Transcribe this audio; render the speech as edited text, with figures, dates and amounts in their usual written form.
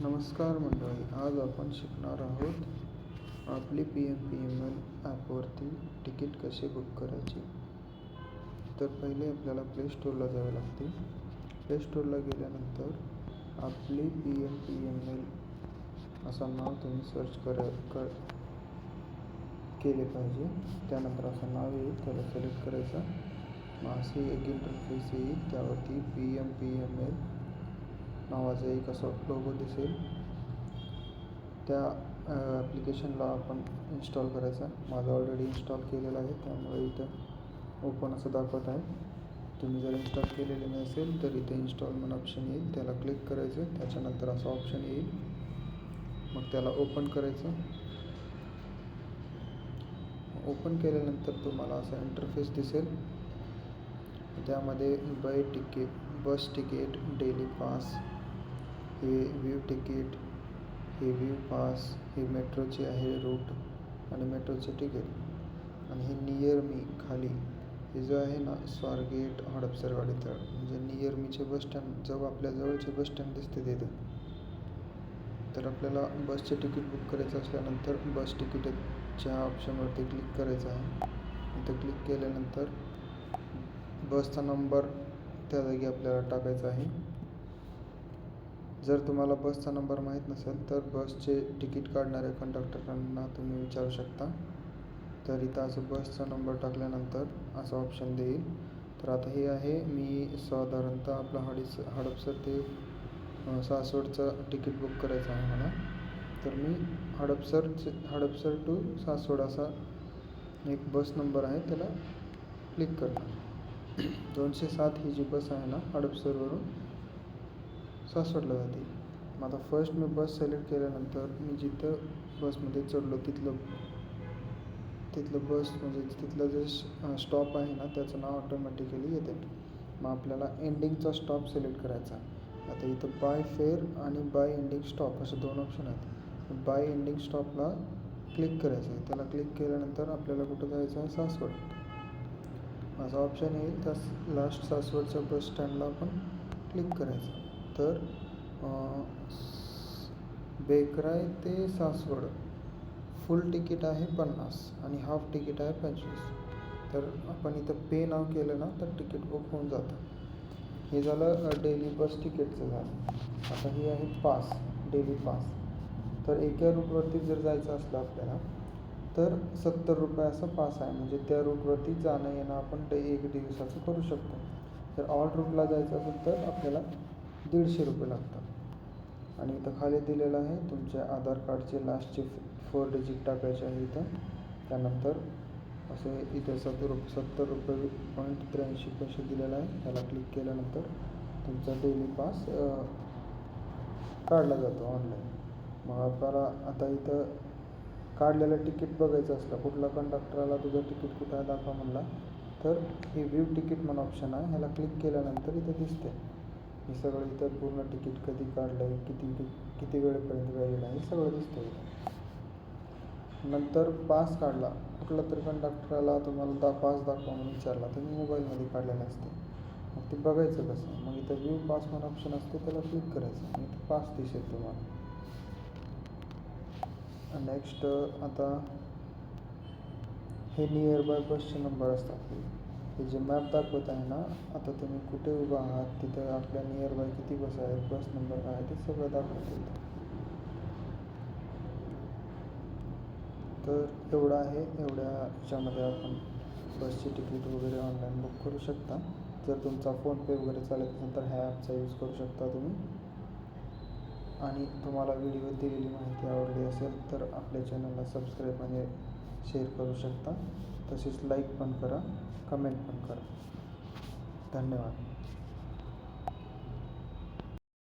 नमस्कार मंडळी, आज आपण शिकणार आहोत आपली PMPML ॲपवरती तिकीट कसे बुक करायचे. तर पहिले आपल्याला प्ले स्टोअरला जावे लागते. प्ले स्टोअरला गेल्यानंतर आपली PMPML असं नाव तुम्ही सर्च केले पाहिजे. त्यानंतर असं नाव येईल, त्याला सिलेक्ट करायचं. मग असे एक इंटरफेस येईल, त्यावरती PMPML नावाचा एक असा लोगो दिसेल. त्या ॲप्लिकेशनला आपण इन्स्टॉल करायचा. माझं ऑलरेडी इन्स्टॉल केलेलं आहे, त्यामुळे इथं ओपन असं दाखवत आहे. तुम्ही जर इन्स्टॉल केलेले नसेल तर इथे इन्स्टॉल म्हणून ऑप्शन येईल, त्याला क्लिक करायचं. त्याच्यानंतर असं ऑप्शन येईल, मग त्याला ओपन करायचं. ओपन केल्यानंतर तुम्हाला असा इंटरफेस दिसेल. त्यामध्ये बस तिकीट, डेली पास, हे व्ह्यू तिकीट, हे व्ह्यू पास, हे मेट्रोचे आहे रूट आणि मेट्रोचे तिकीट, आणि हे नियर मी खाली हे जो आहे ना, स्वारगेट हडपसर गाडीतळ, म्हणजे नियर मीचे बसस्टँड, जवळ आपल्या जवळचे बसस्टँड दिसते तिथे. तर आपल्याला बसचे तिकीट बुक करायचं असल्यानंतर बस तिकीटच्या ऑप्शनवरती क्लिक करायचं आहे. इथं क्लिक केल्यानंतर बसचा नंबर त्या जागी आपल्याला टाकायचा आहे. जर तुम्हाला बसचा नंबर माहीत नसेल तर बसचे तिकीट काढणाऱ्या कंडक्टरांना तुम्ही विचारू शकता. तर इथं असं बसचा नंबर टाकल्यानंतर असं ऑप्शन देईल. तर आता हे आहे, मी साधारणतः आपला हडपसर ते सासवडचं तिकीट बुक करायचं आहे मला. तर मी हडपसर टू सासवड असा एक बस नंबर आहे, त्याला क्लिक करणार. 207 ही जी बस आहे ना, हडपसरवरून सासवडला जाते. मग आता फर्स्ट मी बस सिलेक्ट केल्यानंतर मी जिथं बसमध्ये चढलो तिथलं बस म्हणजे तिथलं जे स्टॉप आहे ना, त्याचं नाव ऑटोमॅटिकली येते. मग आपल्याला एंडिंगचा स्टॉप सिलेक्ट करायचा. आता इथं बाय फेअर आणि बाय एंडिंग स्टॉप असे दोन ऑप्शन आहेत. बाय एंडिंग स्टॉपला क्लिक करायचं आहे. त्याला क्लिक केल्यानंतर आपल्याला कुठं जायचं आहे, सासवड असा ऑप्शन येईल. त्या लास्ट सासवडच्या बस स्टँडला आपण क्लिक करायचं. तर बेकराई ते सासवड फुल तिकीट आहे 50 आणि हाफ तिकीट आहे 25. तर आपण इथं पे नाव केलं ना, तर तिकीट बुक होऊन जातं. हे झालं डेली बस तिकीटचं झालं. आता हे आहे पास, डेली पास. तर एका रूटवरती जर जायचं असलं आपल्याला तर 70 रुपये असा पास आहे. म्हणजे त्या रूटवरती जाणं येणं आपण एक दिवसाचं करू शकतो. जर ऑल रूटला जायचं असेल तर आपल्याला 150 रुपये लागतात. आणि इथं खाली दिलेलं आहे तुमच्या आधार कार्डचे लास्टचे 4 डिजिट टाकायचे आहे इथं. त्यानंतर असे इथं 70 रुपये .83 पैसे दिलेला आहे. त्याला क्लिक केल्यानंतर तुमचा डेली पास काढला जातो ऑनलाईन. मग आपल्याला आता इथं काढलेलं तिकीट बघायचं असलं, कुठला कंडक्टरला तुझं तिकीट कुठं आहे दाखवा म्हणला, तर हे व्ह्यू तिकीट म्हणून ऑप्शन आहे. ह्याला क्लिक केल्यानंतर इथं दिसते हे सगळं. इथं पूर्ण तिकीट कधी काढलं आहे, किती वेळेपर्यंत व्हॅलिड आहे, सगळं दिसतं इथं. नंतर पास काढला, कुठला तरी कंडक्टरला तुम्हाला पास दाखवा म्हणून विचारला, तुम्ही मोबाईलमध्ये काढलेलं असते. मग ते बघायचं कसं, मग इथं व्ह्यू पास म्हणून ऑप्शन असते, त्याला क्लिक करायचं आणि इथं पास दिसेल तुम्हाला. नेक्स्ट आता हे नियर बाय बसचे नंबर असतात. हे जे मॅप दाखवत आहे ना, आता तुम्ही कुठे उभा आहात, तिथं आपल्या नियर बाय किती बस आहेत, बस नंबर काय आहे, ते सगळं दाखवतं. तर एवढं आहे. एवढ्या ह्याच्यामध्ये आपण बसची तिकीट वगैरे ऑनलाईन बुक करू शकता. जर तुमचा फोनपे वगैरे चालत असेल तर ह्या ॲपचा यूज करू शकता तुम्ही. आणि तुम्हाला व्हिडिओ दिलेली माहिती आवडली असेल तर आपल्या चॅनलला सबस्क्राईब आणि शेअर करू शकता. तसेच लाईक पण करा, कमेंट पण करा. धन्यवाद.